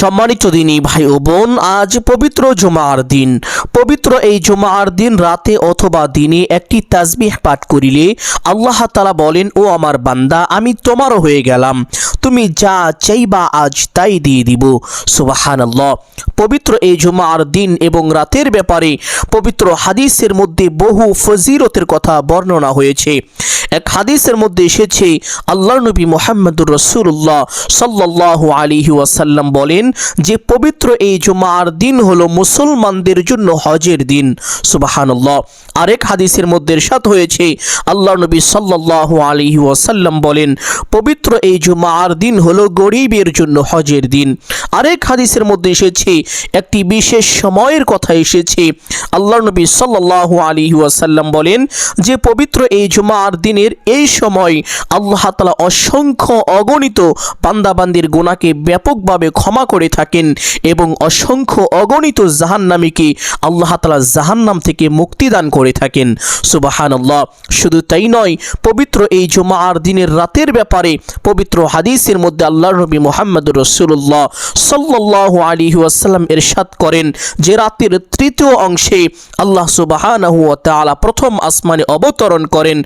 সম্মানিত দিনী ভাই ও বোন, আজ পবিত্র জুমার দিন। পবিত্র এই জুমার দিন রাতে অথবা দিনে একটি তাসবিহ পাঠ করিলে আল্লাহ তাআলা বলেন, ও আমার বান্দা, আমি তোমারও হয়ে গেলাম, তুমি যা চাইবা আজ তাই দিয়ে দিব। সুবহানাল্লাহ। পবিত্র এই জুমার দিন এবং রাতের ব্যাপারে পবিত্র হাদিসের মধ্যে বহু ফজিলতের কথা বর্ণনা হয়েছে। এক হাদিসের মধ্যে এসেছে, আল্লাহর নবী মুহাম্মদুর রাসূলুল্লাহ সাল্লাল্লাহু আলাইহি ওয়াসাল্লাম বলেন যে পবিত্র এই জুমার দিন হলো মুসলমানদের জন্য হজের দিন। সুবহানাল্লাহ। আরেক হাদিসের মধ্যে ইরশাদ হয়েছে, আল্লাহর নবী সাল্লাল্লাহু আলাইহি ওয়াসাল্লাম বলেন পবিত্র এই জুমার দিন হলো গরিবের জন্য হজের দিন। আরেক হাদিসের মধ্যে এসেছে, একটি বিশেষ সময়ের কথা এসেছে। আল্লাহর নবী সাল্লাল্লাহু আলাইহি ওয়াসাল্লাম বলেন যে পবিত্র এই জুমার দিনের এই সময় আল্লাহ তাআলা অসংখ্য অগণিত বান্দাবান্দির গুনাহকে ব্যাপকভাবে ক্ষমা করে থাকেন এবং অসংখ্য অগণিত জাহান্নামীকে আল্লাহ তাআলা জাহান্নাম থেকে মুক্তি দান করে থাকেন। সুবহানাল্লাহ। শুধু তাই নয়, পবিত্র এই জুমার দিনের রাতের ব্যাপারে পবিত্র হাদিসের মধ্যে আল্লাহর নবী মুহাম্মদুর রাসূলুল্লাহ সাল্লাল্লাহু আলাইহি ওয়াসাল্লাম ইরশাদ করেন যে রাতের তৃতীয় অংশে আল্লাহ সুবহানাহু ওয়া তাআলা প্রথম আসমানে অবতরণ করেন।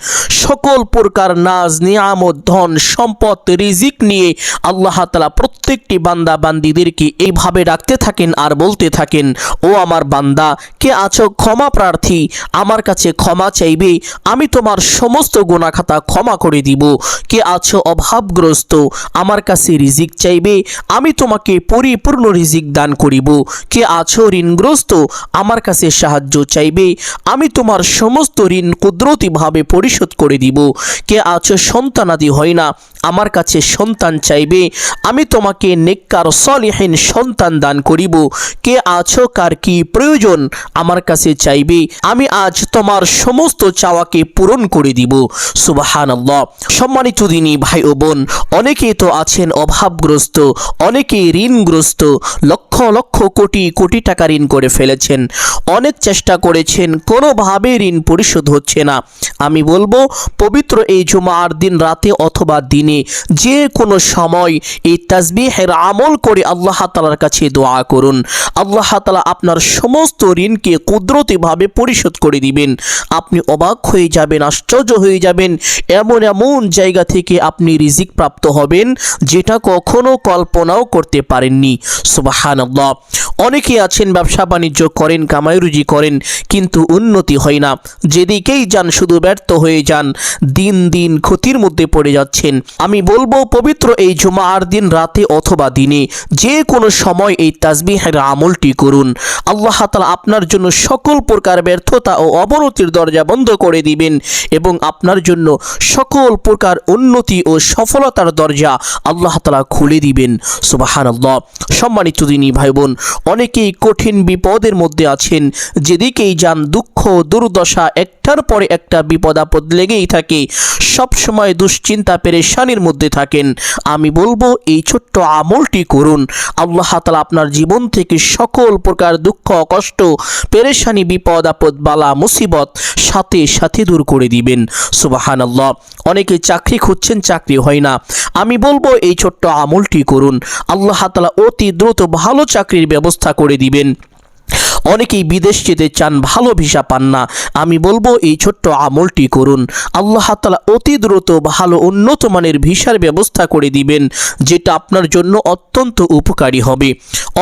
সকল প্রকার নাজ নিয়ামত, ধন সম্পদ, রিজিক নিয়ে আল্লাহ তাআলা প্রত্যেকটি বান্দা বান্দীদেরকে এইভাবে ডাকতে থাকেন আর বলতে থাকেন, ও আমার বান্দা, কে আছো ক্ষমা প্রার্থী, আমার কাছে ক্ষমা চাইবে, আমি তোমার সমস্ত গুনাহ খাতা ক্ষমা করে দিব। কে আছো অভাবগ্রস্ত, আমার কাছে রিজিক চাইবে, আমি তোমাকে পরিপূর্ণ রিজিক দান করিব। কে আছো ঋণগ্রস্ত, আমার কাছে সাহায্য চাইবে, আমি তোমার সমস্ত ঋণ কুদরতিভাবে পরিশোধ করে দিব। কে আছো সন্তানাদি হয় না, আমার কাছে সন্তান চাইবে, আমি তোমাকে নেককার সলিহিন সন্তান দান করিব। কে আছো কার কি প্রয়োজন, আমার কাছে চাইবে, আমি আজ তোমার সমস্ত চাওয়াকে পূরণ করে দিব। সুবহানাল্লাহ। সম্মানিত দিনী ভাই ও বোন, অনেকেই তো আছেন অভাবগ্রস্ত, অনেকেই ঋণগ্রস্ত, লক্ষ লক্ষ কোটি কোটি টাকা ঋণ করে ফেলেছেন, অনেক চেষ্টা করেছেন, কোনোভাবে ঋণ পরিশোধ হচ্ছে না। আমি বলবো পবিত্র এই জুমার দিন রাতে অথবা দিনে যে কোনো সময় এই তাসবিহের আমল করে আল্লাহ তাআলার কাছে দোয়া করুন। আল্লাহ তাআলা আপনার সমস্ত ঋণকে কুদরতিভাবে পরিশোধ করে দিবেন। আপনি অবাক হয়ে যাবেন, আশ্চর্য হয়ে যাবেন, এমন এমন জায়গা থেকে আপনি রিজিক প্রাপ্ত হবেন যেটা কখনো কল্পনাও করতে পারেননি। সুবহানাল্লাহ। অনেকে আছেন ব্যবসা বাণিজ্য করেন, কামাই রুজি করেন, কিন্তু উন্নতি হয় না, যেদিকেই যান শুধু ব্যর্থ হয়ে যান, দিন দিন ক্ষতির মধ্যে পড়ে যাচ্ছেন। আমি বলবো পবিত্র এই জুমার দিন রাতে অথবা দিনে যে কোনো সময় এই তাসবিহের আমলটি করুন। আল্লাহ তাআলা আপনার জন্য সকল প্রকার ব্যর্থতা ও অবনতির দরজা বন্ধ করে দিবেন এবং আপনার জন্য সকল প্রকার উন্নতি ও সফলতার দরজা আল্লাহ তাআলা খুলে দিবেন। সুবহানাল্লাহ। সম্মানিত দিনী ভাই বোন, অনেকেই কঠিন বিপদের মধ্যে আছেন, যেদিকেই যান দুঃখ দুর্দশা, একটার পরে একটা বিপদ আপদ লেগেই থাকে, সব সময় দুশ্চিন্তা পেরেশানির মধ্যে থাকেন। আমি বলবো এই ছোট্ট আমলটি করুন। আল্লাহ তাআলা আপনার জীবন থেকে সকল প্রকার দুঃখ কষ্ট পেরেশানি বিপদ আপদ বালা মুসিবত সাথে সাথে দূর করে দিবেন। সুবহানাল্লাহ। অনেকে চাকরি খুঁজছেন, চাকরি হয় না, আমি বলবো এই ছোট্ট আমলটি করুন। আল্লাহ তাআলা অতি দ্রুত ভালো চাকরির ব্যবস্থা করে দিবেন। অনেকেই বিদেশ যেতে চান, ভালো ভিসা পান না, আমি বলবো এই ছোট্ট আমলটি করুন। আল্লাহ তাআলা অতি দ্রুত ভালো উন্নত মানের ভিসার ব্যবস্থা করে দিবেন, যেটা আপনার জন্য অত্যন্ত উপকারী হবে।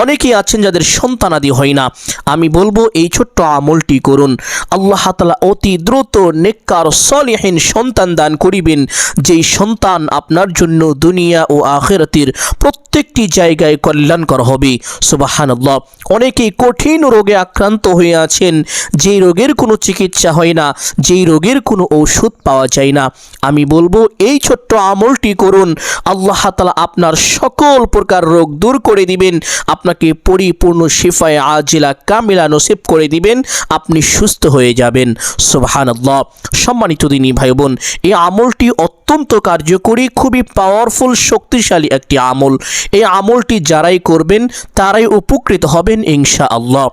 অনেকেই আছেন যাদের সন্তানাদি হয় না, আমি বলবো এই ছোট্ট আমলটি করুন। আল্লাহ তাআলা অতি দ্রুত নেককার সলিহিন সন্তান দান করিবেন, যেই সন্তান আপনার জন্য দুনিয়া ও আখিরাতের প্রত্যেকটি জায়গায় কল্যাণকর হবে। সুবহানাল্লাহ। অনেকেই কঠিন রোগে আক্রান্ত হয়ে আছেন, যেই রোগের কোনো চিকিৎসা হয় না, যেই রোগের কোনো ঔষধ পাওয়া যায় না, আমি বলবো এই ছোট্ট আমলটি করুন। আল্লাহ তাআলা আপনার সকল প্রকার রোগ দূর করে দিবেন, আপনাকে পরিপূর্ণ শিফায়ে আজিলা কামিলা নসিব করে দিবেন, আপনি সুস্থ হয়ে যাবেন। সুবহানাল্লাহ। সম্মানিত দিনী ভাই বোন, এই আমলটি অত্যন্ত কার্যকরী, খুবই পাওয়ারফুল, শক্তিশালী একটি আমল। এই আমলটি যারাই করবেন তারাই উপকৃত হবেন ইনশাআল্লাহ।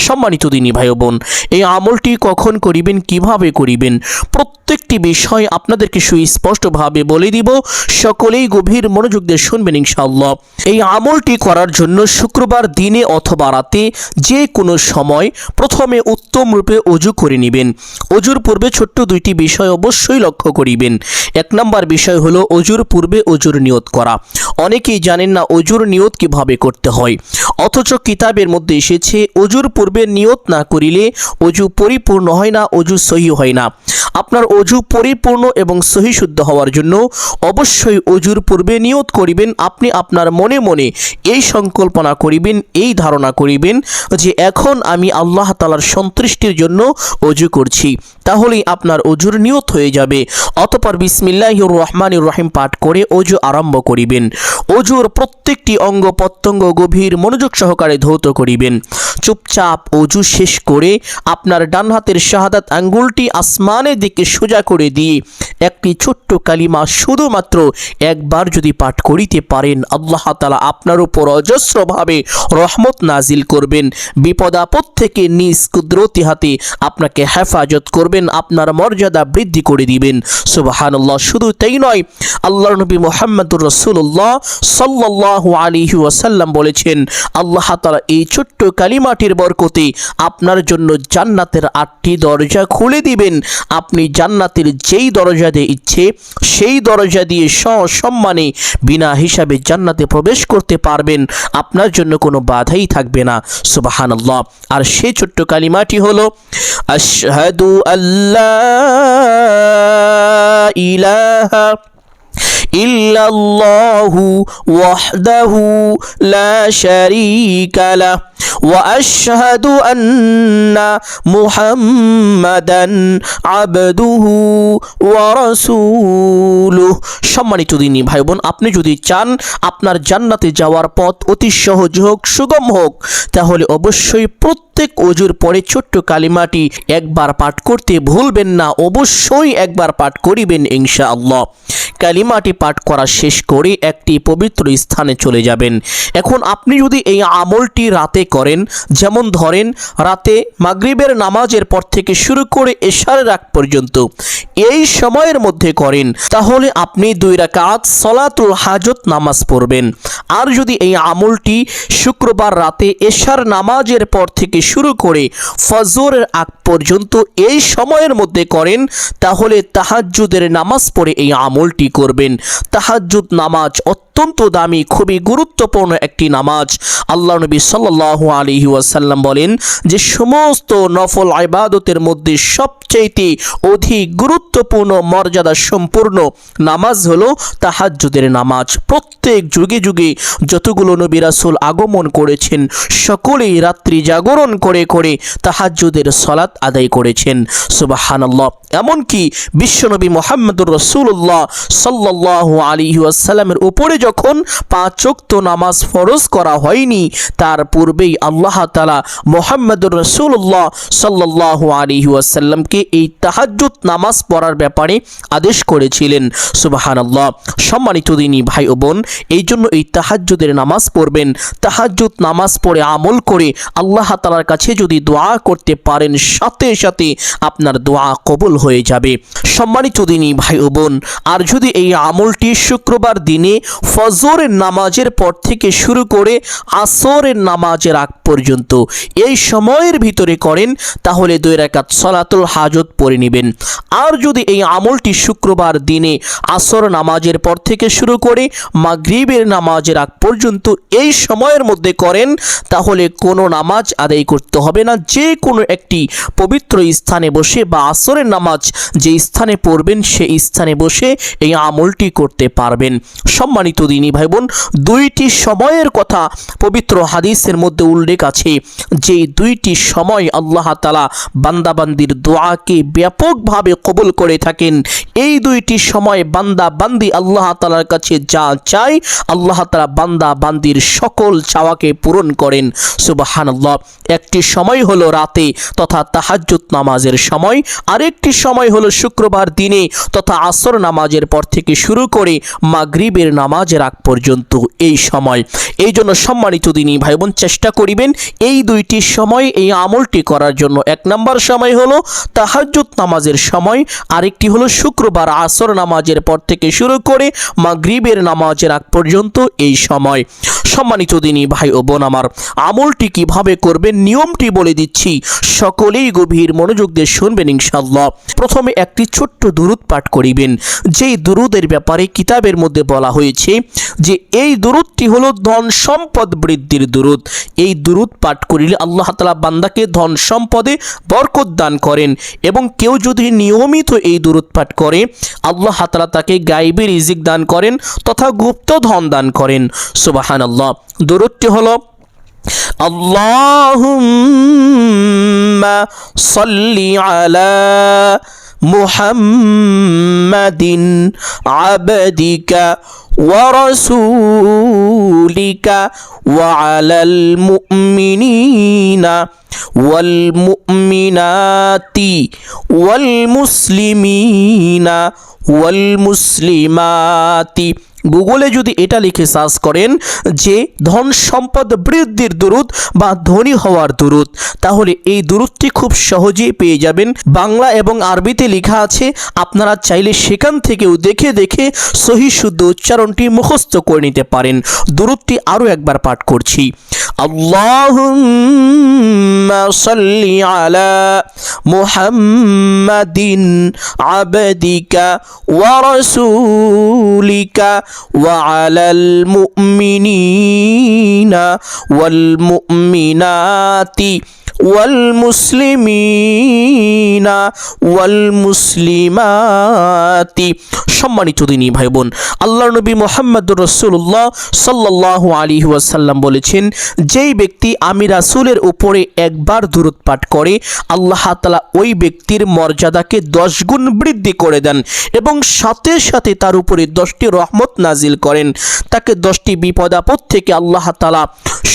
সম্মানিত দিনী ভাই বোন, এই আমলটি কখন করিবেন, কিভাবে করিবেন, প্রত্যেকটি বিষয় আপনাদেরকে সুস্পষ্টভাবে বলে দিব। সকলেই গভীর মনোযোগ দিয়ে শুনবেন ইনশাআল্লাহ। এই আমলটি করার জন্য শুক্রবার দিনে অথবা রাতে যে কোনো সময় প্রথমে উত্তম রূপে অজু করে নেবেন। অজুর পূর্বে ছোট্ট দুইটি বিষয় অবশ্যই লক্ষ্য করিবেন। এক নম্বর বিষয় হলো অজুর পূর্বে অজুর নিয়ত করা। অনেকেই জানেন না অজুর নিয়ত কিভাবে করতে হয়, অথচ কিতাবের মধ্যে এসেছে অজুর পূর্বে নিয়ত না করিলে অজু পরিপূর্ণ হয় না, অজু সহি হয় না। আপনার অজু পরিপূর্ণ এবং সহি শুদ্ধ হওয়ার জন্য অবশ্যই অজুর পূর্বে নিয়ত করিবেন। আপনি আপনার মনে মনে এই সংকল্পনা করিবেন, এই ধারণা করিবেন যে এখন আমি আল্লাহ তাআলার সন্তুষ্টির জন্য অজু করছি, তাহলেই আপনার অজুর নিয়ত হয়ে যাবে। অতঃপর বিসমিল্লাহির রহমানির রহিম পাঠ করে অজু আরম্ভ করিবেন। অজুর প্রত্যেকটি অঙ্গ প্রত্যঙ্গ গভীর মনোযোগ সহকারে ধৌত করিবেন। চুপচাপ অজু শেষ করে আপনার ডান হাতের শাহাদাত আঙ্গুলটি আসমানের দিকে সোজা করে দিয়ে একটি ছোট্ট কালিমা শুধুমাত্র একবার যদি পাঠ করিতে পারেন, আল্লাহ তাআলা আপনার উপর অজস্রভাবে রহমত নাজিল করবেন। বিপদ আপদ থেকে নিজ কুদরতি হাতে আপনাকে হেফাজত করবেন, আপনার মর্যাদা বৃদ্ধি করে দিবেন। সুবহানাল্লাহ। শুধু তাই নয়, আল্লাহর নবী মুহাম্মদুর রাসূলুল্লাহ সাল্লাল্লাহু আলাইহি ওয়াসাল্লাম বলেছেন, আল্লাহ তাআলা এই ছোট্ট কালিমাটির বরকতে আপনার জন্য জান্নাতের 8টি দরজা খুলে দিবেন। আপনি জান্নাতের যেই দরজা দিয়ে ইচ্ছে সেই দরজা দিয়ে সসম্মানে বিনা হিসাবে জান্নাতে প্রবেশ করতে পারবেন। আপনার জন্য কোনো বাধাই থাকবে না। সুবহানাল্লাহ। আর সেই ছোট্ট কালিমাটি হলো আশহাদু আল্লা ইলাহা ইল্লাল্লাহু ওয়াহদাহু লা শারীকা লাহ ওয়া আশহাদু আন্না মুহাম্মাদান আবদুহু ওয়া রাসূলুহু। সম্মানিত দিনী ভাই বোন, আপনি যদি চান আপনার জান্নাতে যাওয়ার পথ অতি সহজ হোক, সুগম হোক, তাহলে অবশ্যই প্রত্যেক অজুর পরে ছোট্ট কালিমাটি একবার পাঠ করতে ভুলবেন না। অবশ্যই একবার পাঠ করিবেন ইনশাআল্লাহ। কালিমাটি পাঠ করা শেষ করে একটি পবিত্র স্থানে চলে যাবেন। এখন আপনি যদি এই আমলটি রাতে করেন, যেমন ধরেন রাতে মাগরিবের নামাজের পর থেকে শুরু করে এশারের আগ পর্যন্ত এই সময়ের মধ্যে করেন, তাহলে আপনি 2 রাকাত সলাতুল হাজত নামাজ পড়বেন। আর যদি এই আমলটি শুক্রবার রাতে এশার নামাজের পর থেকে শুরু করে ফজরের আগ পর্যন্ত এই সময়ের মধ্যে করেন, তাহলে তাহাজ্জুদের নামাজ পড়ে এই আমলটি করবেন। তাহাজ্জুদ নামাজ অত্যন্ত দামি, খুবই গুরুত্বপূর্ণ একটি নামাজ। আল্লাহ নবী সাল্লাল্লাহু আলাইহি ওয়াসাল্লাম বলেন যে সমস্ত নফল ইবাদতের মধ্যে সবচেয়ে অধিক গুরুত্বপূর্ণ মর্যাদা সম্পূর্ণ নামাজ হলো তাহাজ্জুদের নামাজ। প্রত্যেক যুগে যুগে যতগুলো নবী রাসূল আগমন করেছেন, সকলেই রাত্রি জাগরণ করে করে তাহাজ্জুদের সালাত আদায় করেছেন। সুবহানাল্লাহ। এমনকি বিশ্বনবী মুহাম্মদুর রাসূলুল্লাহ সাল্লাল্লাহু আলাইহি ওয়াসাল্লামের উপরে যখন 5 ওয়াক্ত নামাজ ফরজ করা হয়নি, তার পূর্বেই আল্লাহ তাআলা মুহাম্মদুর রাসূলুল্লাহ সাল্লাল্লাহু আলাইহি ওয়াসাল্লামকে এই তাহাজ্জুদ নামাজ পড়ার ব্যাপারে আদেশ করেছিলেন। সুবহানাল্লাহ। সম্মানিত দিনী ভাই ও বোন, এই জন্য এই তাহাজ্জুদের নামাজ পড়বেন। তাহাজ্জুদ নামাজ পড়ে আমল করে আল্লাহ তাআলার কাছে যদি দোয়া করতে পারেন, সাথে সাথে আপনার দোয়া কবুল হয়ে যাবে। সম্মানিত দিনী ভাই ও বোন, আর যদি এই আমলটি শুক্রবার দিনে ফজরের নামাজের পর থেকে শুরু করে আসরের নামাজের আগ পর্যন্ত এই সময়ের ভিতরে করেন, তাহলে 2 রাকাত সলাতুল হাজত পড়ে নেবেন। আর যদি এই আমলটি শুক্রবার দিনে আসর নামাজের পর থেকে শুরু করে মাগরিবের নামাজের আগ পর্যন্ত এই সময়ের মধ্যে করেন, তাহলে কোনো নামাজ আদায় করতে হবে না। যে কোনো একটি পবিত্র স্থানে বসে বা আসরের নামাজ যে স্থানে পড়বেন সেই স্থানে বসে এই আমলটি করতে পারবেন। সম্মানিত দিনী ভাই বোন, 2টি সময়ের কথা পবিত্র হাদিসের মধ্যে উল্লেখ আছে, যে 2টি সময় আল্লাহ তাআলা বান্দাবান্দির দোয়াকে ব্যাপকভাবে কবুল করে থাকেন। এই 2টি সময় বান্দা বান্দি আল্লাহ তাআলার কাছে যা চায়, আল্লাহ তাআলা বান্দা বান্দির সকল চাওয়াকে পূরণ করেন। সুবহানাল্লাহ। একটি সময় হলো রাতে তথা তাহাজ্জুদ নামাজের সময়, আরেকটি সময় হলো শুক্রবার দিনে তথা আসর নামাজের পর থেকে শুরু করে মাগরিবের নামাজের আগ পর্যন্ত এই সময়। এই জন্য সম্মানিত দিনী ভাই বোন চেষ্টা করিবেন এই দুইটি সময় এই আমলটি করার জন্য। এক নম্বর সময় হলো তাহাজ্জুদ নামাজের সময়, আরেকটি হলো শুক্রবার আসর নামাজের পর থেকে শুরু করে মাগরিবের নামাজের আগ পর্যন্ত এই সময়। সম্মানিত দিনী ভাই ও বোন আমার, আমলটি কিভাবে করবেন নিয়মটি বলে দিচ্ছি, সকলেই গভীর মনোযোগ দিয়ে শুনবেন ইনশাআল্লাহ। প্রথমে একটি ছোট্ট দুরূদ পাঠ করিবেন, যেই দুরূদের ব্যাপারে কিতাবের মধ্যে বলা হয়েছে যে এই দুরূদটি হলো ধন সম্পদ বৃদ্ধির দুরূদ। এই দুরূদ পাঠ করিলে আল্লাহ তাআলা বান্দাকে ধন সম্পদে বরকত দান করেন, এবং কেউ যদি নিয়মিত এই দুরূদ পাঠ করে আল্লাহ তাআলা তাকে গায়বী রিজিক দান করেন তথা গুপ্ত ধন দান করেন। সুবহানাল্লাহ। দুরূদটি হলো আল্লাহুম্মা সাল্লি আলা মুহাম্মাদিন আবদিকা ওয়া রাসূলিকা ওয়া আলাল মুমিনিনা ওয়াল মুমিনাতি ওয়াল মুসলিমিনা ওয়াল মুসলিমাতি। গুগলে যদি এটা লিখে সার্চ করেন যে ধন সম্পদ বৃদ্ধির দুরূদ বা ধনী হওয়ার দুরূদ, তাহলে এই দুরূদটি খুব সহজেই পেয়ে যাবেন। বাংলা এবং আরবিতে লেখা আছে, আপনারা চাইলে সেখান থেকেও দেখে দেখে সহিহ শুদ্ধ উচ্চারণটি মুখস্থ করে নিতে পারেন। দুরূদটি আরও একবার পাঠ করছি। আল্লাহুম্মা সাল্লি আলা মুহাম্মাদিন আবদিকা ওয়া রাসূলিকা ওয়া আলাল মুমিনিনা ওয়াল মুমিনাতি ওয়াল মুসলিমিনা ওয়াল মুসলিমাতি। সম্মানিত দিনী ভাই বোন, আল্লাহর নবী মুহাম্মদুর রাসূলুল্লাহ সাল্লাল্লাহু আলাইহি ওয়াসাল্লাম বলেছেন, যেই ব্যক্তি আমি রাসূলের উপরে একবার দুরূদ পাঠ করে আল্লাহ তাআলা ওই ব্যক্তির মর্যাদাকে 10 গুণ বৃদ্ধি করে দেন এবং সাথে সাথে তার উপরে 10টি রহমত নাজিল করেন। তাকে 10টি বিপদ আপদ থেকে আল্লাহ তাআলা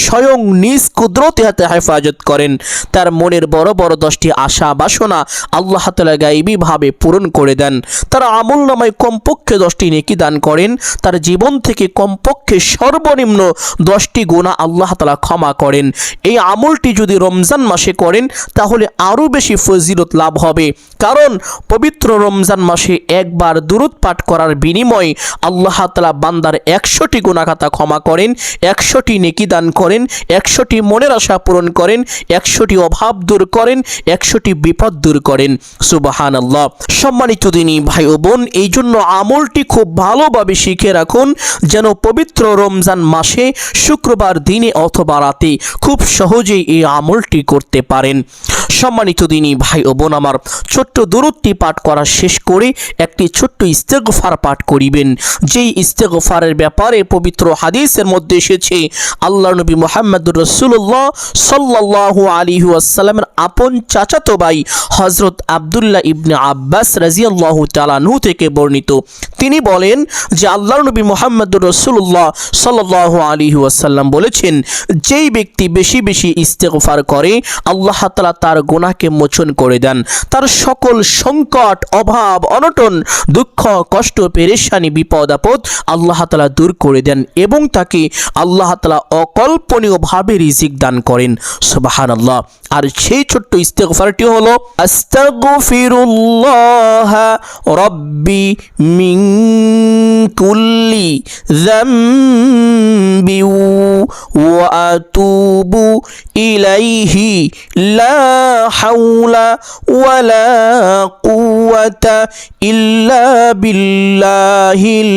স্বয়ং নিজ কুদরতে হাতে হেফাজত করেন। তার মনের বড় বড় 10টি আশা বাসনা আল্লাহ তাআলা গায়বীভাবে পূরণ করে দেন। তার আমলনামায় কমপক্ষে 10টি নেকি দান করেন। তার জীবন থেকে কমপক্ষে সর্বনিম্ন 10টি গুনাহ আল্লাহ তাআলা ক্ষমা করেন। এই আমলটি যদি রমজান মাসে করেন তাহলে আরও বেশি ফজিলত লাভ হবে, কারণ পবিত্র রমজান মাসে একবার দুরূদ পাঠ করার বিনিময়ে আল্লাহ তাআলা বান্দার 100টি গুনাহ খাতা ক্ষমা করেন, 100টি নেকি দান করেন, 100টি মনের আশা পূরণ করেন, 100টি অভাব দূর করেন, 100টি বিপদ দূর করেন। সুবহানাল্লাহ। সম্মানিত দিনী ভাই ও বোন, এই জন্য আমলটি খুব ভালোভাবে শিখে রাখুন যেন পবিত্র রমজান মাসে শুক্রবার দিনে অথবা রাতে খুব সহজেই এই আমলটি করতে পারেন। সম্মানিত দিনী ভাই ও বোন আমার, ছোট্ট দুরূদটি পাঠ করা শেষ করে একটি ছোট্ট ইস্তেগফার পাঠ করিবেন। যেই ইস্তেগফারের ব্যাপারে পবিত্র হাদিসের মধ্যে এসেছে, আল্লাহর নবী মুহাম্মদুর রাসূলুল্লাহ সাল্লাল্লাহু আলাইহি ওয়াসাল্লামের আপন চাচাতো ভাই হযরত আব্দুল্লাহ ইবনে আব্বাস রাদিয়াল্লাহু তাআলা আনহু থেকে বর্ণিত। তিনি বলেন যে আল্লাহর নবী মুহাম্মদুর রাসূলুল্লাহ সাল্লাল্লাহু আলাইহি ওয়াসাল্লাম বলেছেন, যেই ব্যক্তি বেশি বেশি ইস্তেগফার করে আল্লাহ তাআলা তার গুনাহকে মোচন করে দেন, তার সকল সংকট অভাব অনটন দুঃখ কষ্ট পেরেশানি বিপদ আপদ আল্লাহ তাআলা দূর করে দেন এবং তাকে আল্লাহ তাআলা অকল্পনীয়ভাবে রিজিক দান করেন। সুবহানাল্লাহ। আর সেই ছোট্ট ইস্তেগফারটি হলো আস্তাগফিরুল্লাহ রাব্বি মিন কুল্লি যামবি ওয়া আতুবু ইলাইহি লা হাওলা ওয়ালা কুওয়াতা ইল্লা বিল্লাহিল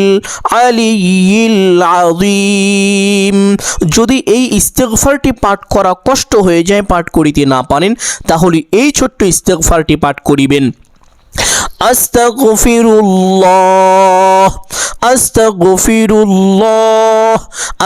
আলিয়্যিল আযীম। যদি এই ইস্তেগফারটি পাঠ করা কষ্ট হয়ে যায়, পাঠ করিতে না পারেন, তাহলে এই ছোট্ট ইস্তেগফারটি পাঠ করিবেন। আস্তাগফিরুল্লাহ আস্তাগফিরুল্লাহ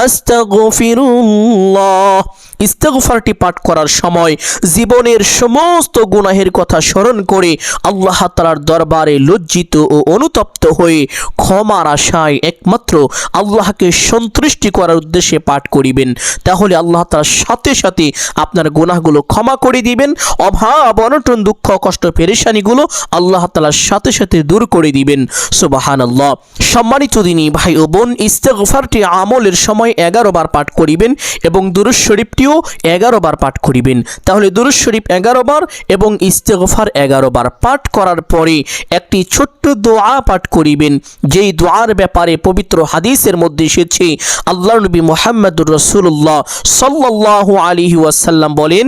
আস্তাগফিরুল্লাহ ইস্তেগফারটি পাঠ করার সময় জীবনের সমস্ত গুনাহের কথা স্মরণ করে আল্লাহ তাআলার দরবারে লজ্জিত ও অনুতপ্ত হয়ে ক্ষমার আশায় একমাত্র আল্লাহকে সন্তুষ্টি করার উদ্দেশ্যে পাঠ করিবেন। তাহলে আল্লাহ তাআলা সাথে সাথে আপনার গুনাহগুলো ক্ষমা করে দিবেন। অভাব অনটন দুঃখ কষ্ট পেরেশানিগুলো আল্লাহ তাআলার সাথে সাথে দূর করে দিবেন। সুবহানাল্লাহ। সম্মানিত দিনী ভাই ও বোন, ইস্তেগফারটি আমলের সময় 11 বার পাঠ করিবেন এবং দুরূদ শরীফটিও 11 বার পাঠ করিবেন। তাহলে দুরূদ শরীফ 11 বার এবং ইস্তেগফার 11 বার পাঠ করার পরে একটি ছোট্ট দোয়া পাঠ করিবেন, যেই দোয়ার ব্যাপারে পবিত্র হাদিসের মধ্যে এসেছে। আল্লাহর নবী মুহাম্মদুর রাসূলুল্লাহ সাল্লাল্লাহু আলাইহি ওয়াসাল্লাম বলেন,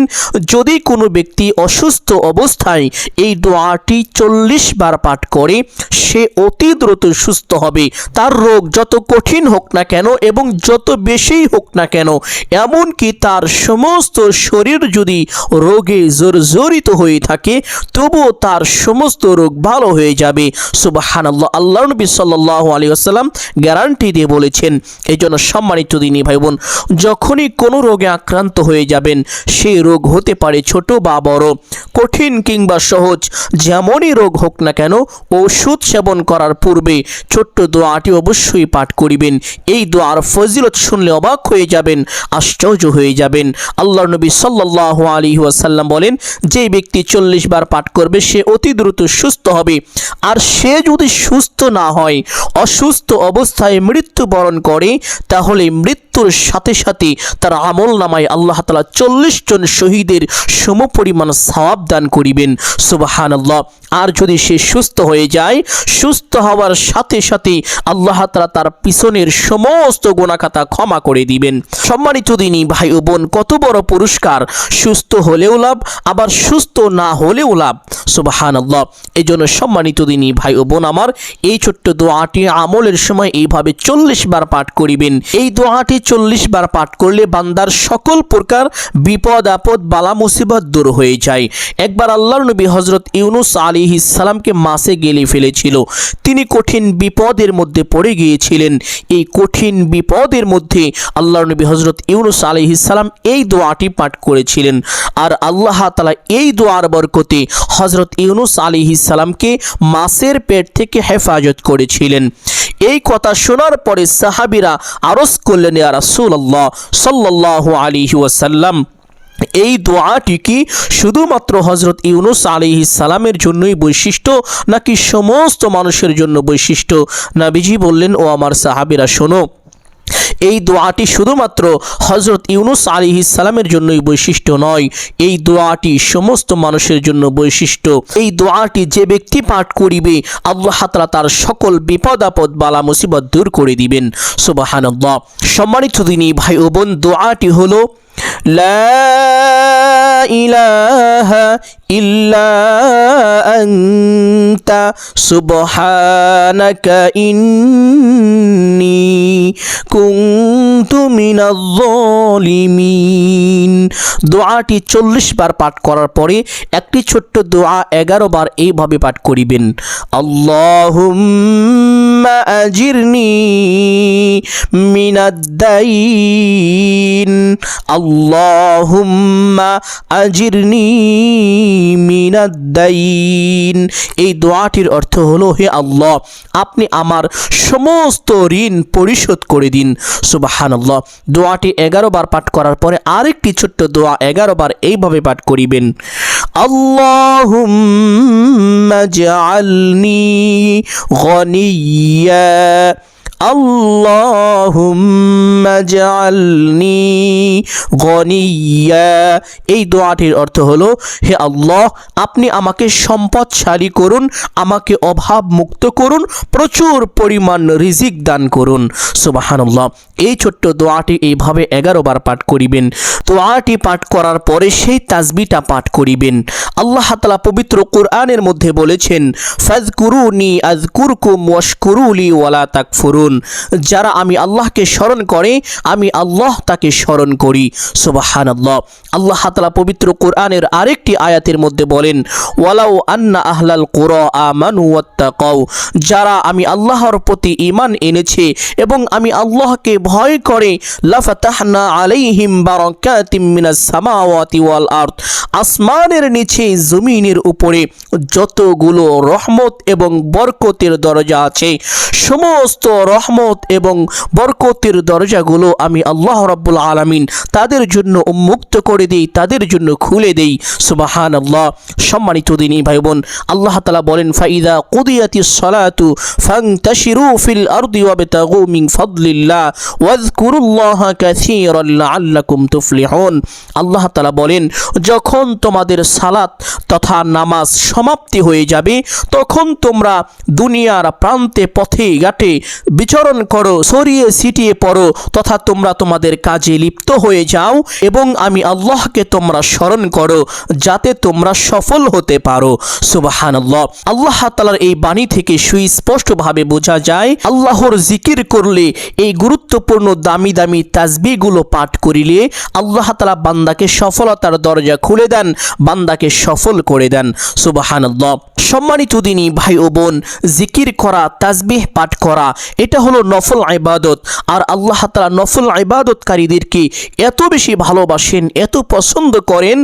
যদি কোনো ব্যক্তি অসুস্থ অবস্থায় এই দোয়াটি 40 বার পাঠ করে সে অতি দ্রুত সুস্থ হবে। তার রোগ যত কঠিন হোক না কেন এবং যত বেশি হোক না কেন, এমনকি তার সমস্ত শরীর যদি রোগে জর্জরিত হয়ে থাকে তবুও তার সমস্ত রোগ ভালো হয়ে যাবে। সুবহানাল্লাহ। আল্লাহর নবী সাল্লাল্লাহু আলাইহি ওয়াসাল্লাম গ্যারান্টি দিয়ে বলেছেন। এই জন্য সম্মানিত দিনী ভাই বোন, যখনই কোনো রোগে আক্রান্ত হয়ে যাবেন, সেই রোগ হতে পারে ছোট বা বড়, কঠিন কিংবা সহজ, যেমনই রোগ হোক না কেন, ওষুধ সেবন করার পূর্বে ছোট্ট দোয়াটি অবশ্যই পাঠ করিবেন। এই দোয়ার ফজিলত শুনলে অবাক হয়ে যাবেন, আশ্চর্য হয়ে যাবেন। আল্লাহর নবী সাল্লাল্লাহু আলাইহি ওয়াসাল্লাম বলেন, যে ব্যক্তি 40 বার পাঠ করবে সে অতি দ্রুত সুস্থ হবে। আর সে যদি সুস্থ না হয়, অসুস্থ অবস্থায় মৃত্যুবরণ করে, তাহলে মৃত্যুর সাথে সাথে তার আমল নামায় আল্লাহ তাআলা 40 জন শহীদের সমপরিমাণ সওয়াব দান করিবেন। সুবহানাল্লাহ। আর যদি সে সুস্থ হয়ে যায়, সুস্থ হওয়ার সাথে সাথে আল্লাহ তাআলা তার পিছনের সমস্ত গুনাহ খাতা ক্ষমা করে দিবেন। সম্মানিত দিনী ভাই ও বোন, কত বড় পুরস্কার! সুস্থ হলেও লাভ, আবার সুস্থ না হলেও লাভ। সুবহানাল্লাহ। এই জন্য সম্মানিত দিনী ভাই ও বোন আমার, এই ছোট্ট দোয়াটি আমলের সময় এইভাবে 40 বার পাঠ করিবেন। এই দোয়াটি 40 বার পাঠ করলে বান্দার সকল প্রকার বিপদ আপদ বালা মুসিবত দূর হয়ে যায়। একবার আল্লাহর নবী হযরত ইউনুস আলাইহিস সালামকে মাছে গিলে ফেলেছিল। তিনি কঠিন বিপদের মধ্যে পড়ে গিয়েছিলেন। এই কঠিন বিপদের মধ্যে আল্লাহর নবী হযরত ইউনুস আলাইহিস সালাম এই দোয়াটি পাঠ করেছিলেন। আর আল্লাহ তাআলা এই দোয়ার বরকতে হযরত ইউনুস আলাইহিস সালামকে মাছের পেট থেকে হেফাজত করেছিলেন। এই কথা শোনার পরে সাহাবীরা আরজ করলেন, ইয়া রাসূলুল্লাহ সাল্লাল্লাহু আলাইহি ওয়াসাল্লাম, এই দোয়াটি কি শুধুমাত্র হযরত ইউনুস আলাইহিস সালামের জন্যই বৈশিষ্ট্য নাকি সমস্ত মানুষের জন্য বৈশিষ্ট্য? নবীজি বললেন, ও আমার সাহাবীরা শোনো, এই দোয়াটি শুধুমাত্র হযরত ইউনুস আলাইহিস সালামের জন্যই বৈশিষ্ট্য নয়, এই দোয়াটি সমস্ত মানুষের জন্য বৈশিষ্ট্য। এই দোয়াটি যে ব্যক্তি পাঠ করিবে আল্লাহ তাআলা তার সকল বিপদ আপদ বালা মুসিবত দূর করে দিবেন। সুবহানাল্লাহ। সম্মানিত দিনী ভাই ও বোন, দোয়াটি হলো লা ইলাহা ইল্লা আনতা সুবহানাকা ইন্নী কুনতু মিনাজ জালিমিন। দোয়াটি 40 বার পাঠ করার পরে একটি ছোট্ট দোয়া 11 বার এইভাবে পাঠ করিবেন। আল্লাহুম্মা আজিরনি মিনাদ দাইন, আল্লাহুম্মা আজিরনি মিনাদ দাইন। এই দোয়াটির অর্থ হলো, হে আল্লাহ, আপনি আমার সমস্ত ঋণ পরিশোধ করে দিন। সুবহানাল্লাহ। দোয়াটি 11 বার পাঠ করার পরে আরেকটি ছোট্ট দোয়া 11 বার এইভাবে পাঠ করিবেন। আল্লাহুম্মা জাআলনি গনিয়্যা, আল্লাহুম্মা জাআলনি গনিয়্যা। এই দোয়াটির অর্থ হলো, হে আল্লাহ, আপনি আমাকে সম্পদশালী করুন, আমাকে অভাব মুক্ত করুন, প্রচুর পরিমাণ রিজিক দান করুন। সুবহানাল্লাহ। এই ছোট্ট দোয়াটি এইভাবে 11 বার পাঠ করিবেন। দোয়াটি পাঠ করার পরে সেই তাসবিহটা পাঠ করিবেন। আল্লাহ তাআলা পবিত্র কোরআনের মধ্যে বলেছেন, ফাযকুরুনি আযকুরকুম ওয়াশকুরুলি ওয়ালা তাকফুরুন। করুন। যারা আমি আল্লাহকে স্মরণ করে আমি আল্লাহ তাকে স্মরণ করি। সুবহানাল্লাহ। আল্লাহ তাআলা পবিত্র কোরআনের আরেকটি আয়াতের মধ্যে বলেন, ওয়ালাউ আন্না আহলাল কুরা আমানু ওয়াত্তাকাউ, যারা আমি আল্লাহর প্রতি ঈমান এনেছে এবং আমি আল্লাহকে ভয় করে, লাফাতাহনা আলাইহিম বারাকাতিম মিনাস সামাওয়াতি ওয়াল আরদ, আসমানের নিচে জমিনের উপরে যতগুলো রহমত এবং বরকতের দরজা আছে সমস্ত রহমত এবং বরকতের দরজাগুলো আমি আল্লাহ রাব্বুল আলামিন তাদের জন্য উন্মুক্ত করে দেই, তাদের জন্য খুলে দেই। সুবহানাল্লাহ। সম্মানিত দিনী ভাই বোন, আল্লাহ তাআলা বলেন, ফাইদা কুদিয়াতিস সালাতু ফান্তাশিরু ফিল আরদি ওয়াবতাগু মিন ফাদলিল্লাহ ওয়াযকুরুল্লাহা কাসীরান লাআল্লাকুম তুফলিহুন। আল্লাহ তাআলা বলেন, যখন তোমাদের সালাত তথা নামাজ সমাপ্তি হয়ে যাবে তখন তোমরা দুনিয়ার প্রান্তে পথে ঘাটে বিচরণ করো, ছড়িয়ে ছিটিয়ে পড়ো তথা তোমরা তোমাদের কাজে লিপ্ত হয়ে যাও এবং আমি আল্লাহকে তোমরা স্মরণ করো যাতে তোমরা সফল হতে পারো। সুবহানাল্লাহ। আল্লাহ তাআলার এই বাণী থেকে সুস্পষ্টভাবে বোঝা যায় আল্লাহর জিকির করলে, এই গুরুত্বপূর্ণ দামি দামি তাসবিহগুলো পাঠ করিলে আল্লাহ তাআলা বান্দাকে সফলতার দরজা খুলে দেন, বান্দাকে সফল করে দেন। সুবহানাল্লাহ। সম্মানিত দিনী ভাই ও বোন, জিকির করা, তাসবিহ পাঠ করা এটা হলো নফল ইবাদত। আর আল্লাহ তাআলা নফল ইবাদতকারীদেরকে এত বেশি ভালোবাসেন, এত পছন্দ করেন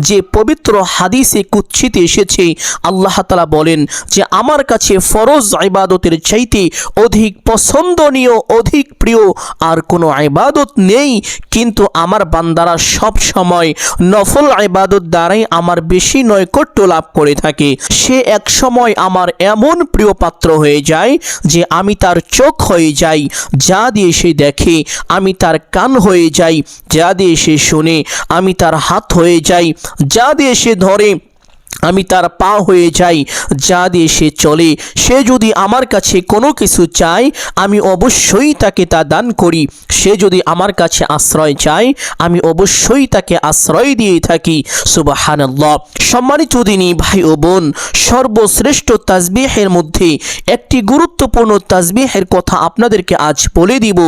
যে পবিত্র হাদিসে কুদসিতে এসেছে আল্লাহ তাআলা বলেন যে আমার কাছে ফরজ ইবাদতের চাইতে অধিক পছন্দনীয়, অধিক প্রিয় আর কোনো ইবাদত নেই, কিন্তু আমার বান্দারা সব সময় নফল ইবাদত দ্বারাই আমার বেশি নৈকট্য লাভ করে থাকে। সে এক সময় আমার এমন প্রিয় পাত্র হয়ে যায় যে আমি তার চোখ হয়ে যাই, যা দিয়ে সে দেখে, আমি তার কান হয়ে যাই, যা দিয়ে সে শুনে, আমি তার হাত হয়ে যাই, যা দিয়ে সে ধরে, আমি তার পা হয়ে যাই, যা দিয়ে সে চলে। সে যদি আমার কাছে কোনো কিছু চায় আমি অবশ্যই তাকে তা দান করি। সে যদি আমার কাছে আশ্রয় চায় আমি অবশ্যই তাকে আশ্রয় দিয়ে থাকি। সুবহানাল্লাহ। সম্মানিত দিনী ভাই ও বোন, সর্বশ্রেষ্ঠ তাসবিহের মধ্যে একটি গুরুত্বপূর্ণ তাসবিহের কথা আপনাদেরকে আজ বলে দিব।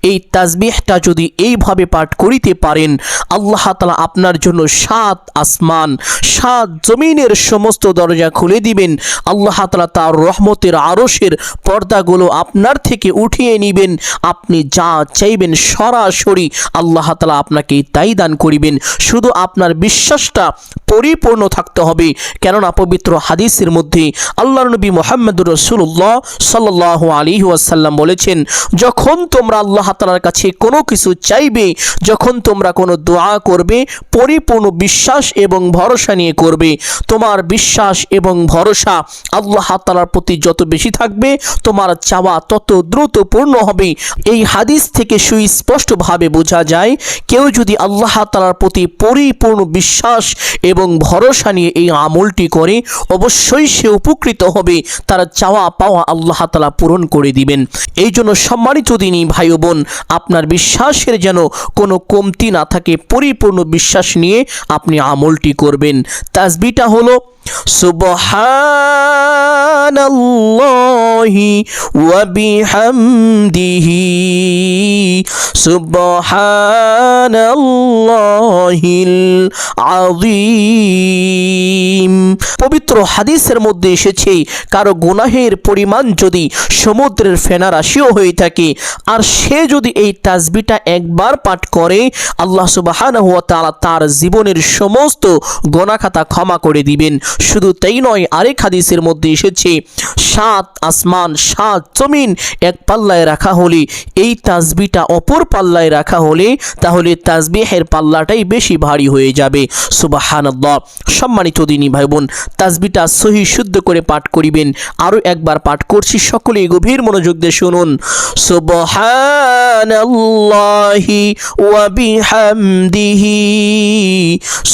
এই তাসবিহটা যদি এইভাবে পাঠ করিতে পারেন আল্লাহ তাআলা আপনার জন্য 7 আসমান 7 জমিনের সমস্ত দরজা খুলে দিবেন। আল্লাহ তাআলা তার রহমতের আরশের পর্দাগুলো আপনার থেকে উঠিয়ে নেবেন। আপনি যা চাইবেন সরাসরি আল্লাহ তাআলা আপনাকে তাই দান করিবেন। শুধু আপনার বিশ্বাসটা পরিপূর্ণ থাকতে হবে, কেননা পবিত্র হাদিসের মধ্যে আল্লাহর নবী মুহাম্মদুর রাসূলুল্লাহ সাল্লাল্লাহু আলাইহি ওয়াসাল্লাম বলেছেন, যখন তোমরা আল্লাহ তাআলার কাছে কোনো কিছু চাইবে, যখন তোমরা কোনো দোয়া করবে, পরিপূর্ণ বিশ্বাস এবং ভরসা নিয়ে করবে। তোমার বিশ্বাস এবং ভরসা আল্লাহ তাআলার প্রতি যত বেশি থাকবে তোমার চাওয়া তত দ্রুত পূর্ণ হবে। এই হাদিস থেকে সুস্পষ্টভাবে বোঝা যায় কেউ যদি আল্লাহ তাআলার প্রতি পরিপূর্ণ বিশ্বাস এবং ভরসা নিয়ে এই আমলটি করে অবশ্যই সে উপকৃত হবে, তার চাওয়া পাওয়া আল্লাহ তাআলা পূরণ করে দিবেন। এই জন্য সম্মানিত দিনী ভাই ও বোন, আপনার বিশ্বাসের যেন কোনো কমতি না থাকে, পরিপূর্ণ বিশ্বাস নিয়ে আপনি আমলটি করবেন। তাসবিহটা হলো সুবহানাল্লাহি ওয়া বিহামদিহি সুবহানাল্লাহিল আযীম। পবিত্র হাদিসের মধ্যে এসেছে কারো গুনাহের পরিমাণ যদি সমুদ্রের ফেনা রাশিও হয়ে থাকে আর সে যদি এই তাসবিহটা একবার পাঠ করে আল্লাহ সুবহানাহু ওয়া তাআলা তার জীবনের সমস্ত গুনাহ খাতা ক্ষমা করে দিবেন। শুধু তাই নয়, আরেক হাদিসের মধ্যে এসেছে 7 আসমান 7 জমিন এক পাল্লায় রাখা হলে, এই তাসবিহটা অপর পাল্লায় রাখা হলে তাহলে তাসবিহের পাল্লাটাই বেশি ভারী হয়ে যাবে। সুবহানাল্লাহ। সম্মানিত দিনী ভাই বোন, তাসবিহটা সহি শুদ্ধ করে পাঠ করিবেন। আরো একবার পাঠ করছি, সকলেই গভীর মনোযোগ দিয়ে শুনুন। সুবহানাল্লাহি ওয়া বিহামদিহি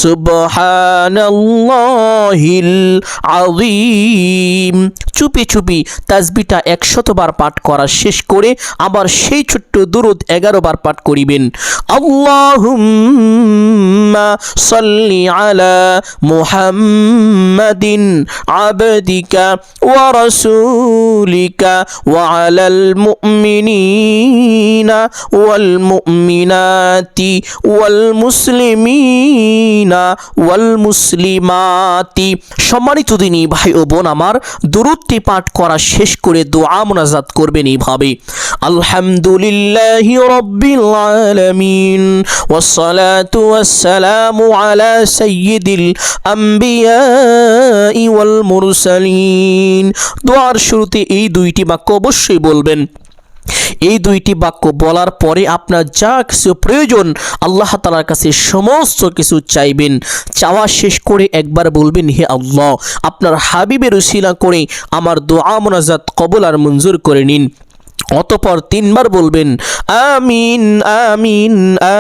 সুবহানাল্লাহিল আযীম। চুপি চুপি তাসবিহটা 100 বার পাঠ করা শেষ করে আবার সেই ছোট্ট দুরূদ 11 বার পাঠ করিবেন। আল্লাহুম্মা সাল্লি আলা মুহাম্মাদিন আবদিকা ওয়া রাসূলিকা ওয়া আলাল মুমিনিনা ওয়াল মুমিনাতি ওয়াল মুসলিমিনা ওয়াল মুসলিমাতি। সম্মানিত দিনী ভাই ও বোন আমার, দুরূদটি পাঠ করা শেষ করে দোয়া মুনাজাত করবেন এইভাবে: আলহামদুলিল্লাহি রাব্বিল আলামিন ওয়াসসালাতু ওয়াসসালামু আলা সাইয়্যিদিল আম্বিয়াই ওয়াল মুরসালিন। দোয়ার শুরুতে এই দুইটি বাক্য অবশ্যই বলবেন। এই দুইটি বাক্য বলার পরে আপনার যা কিছু প্রয়োজন আল্লাহ তাআলার কাছে সমস্ত কিছু চাইবেন। চাওয়া শেষ করে একবার বলবেন, হে আল্লাহ, আপনার হাবিবের উসিলা করে আমার দোয়া মুনাজাত কবুল আর মঞ্জুর করে নিন। অতঃপর 3 বার বলবেন, আমিন আমিন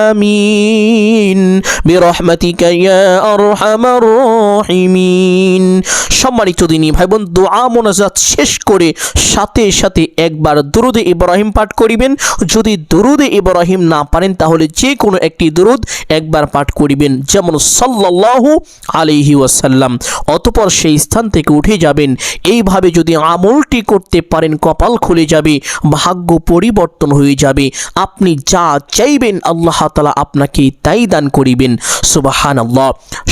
আমিন বিরহমাতিকা ইয়া আরহামার রাহিমিন। সম্মানিত দিনী ভাই বোন, দোয়া মুনাজাত শেষ করে সাথে সাথে একবার দুরূদে ইব্রাহিম পাঠ করিবেন। যদি দুরূদে ইব্রাহিম না পারেন তাহলে যে কোনো একটি দুরূদ একবার পাঠ করিবেন, যেমন সাল্লাল্লাহু আলাইহি ওয়াসাল্লাম। অতঃপর সেই স্থান থেকে উঠে যাবেন। এইভাবে যদি আমলটি করতে পারেন কপাল খুলে যাবে, ভাগ্য পরিবর্তন হয়ে যাবে। আপনি যা চাইবেন আল্লাহ তাআলা আপনাকে তাই দান করিবেন। সুবহানাল্লাহ।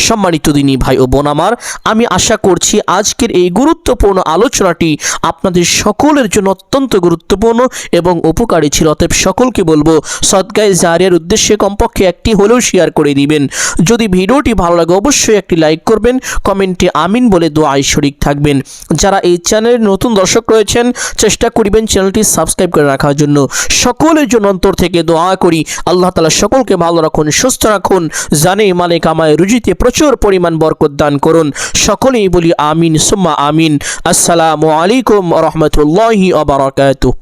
সম্মানিত দিনী ভাই ও বোন আমার, আমি আশা করছি আজকের এই গুরুত্বপূর্ণ আলোচনাটি আপনাদের সকলের জন্য অত্যন্ত গুরুত্বপূর্ণ এবং উপকারী ছিল। অতএব সকলকে বলবো সদকায়ে জারিয়ার উদ্দেশ্যে কমপক্ষে একটি হলেও শেয়ার করে দিবেন। যদি ভিডিওটি ভালো লাগে অবশ্যই একটি লাইক করবেন, কমেন্টে আমিন বলে দোয়ায় শরীক থাকবেন। যারা এই চ্যানেলের নতুন দর্শক রয়েছেন চেষ্টা করিবেন চ্যানেলটি সাবস্ক্রাইব করে রাখার জন্য। সকলের জন্য অন্তর থেকে দোয়া করি আল্লাহ তাআলা সকলকে ভালো রাখুন, সুস্থ রাখুন, জানে মানে কামায় রুজিতে প্রচুর পরিমাণ বরকত দান করুন। সকলেই বলি আমিন সুম্মা আমিন। আসসালামু আলাইকুম ওয়া রাহমাতুল্লাহি ওয়া বারাকাতুহু।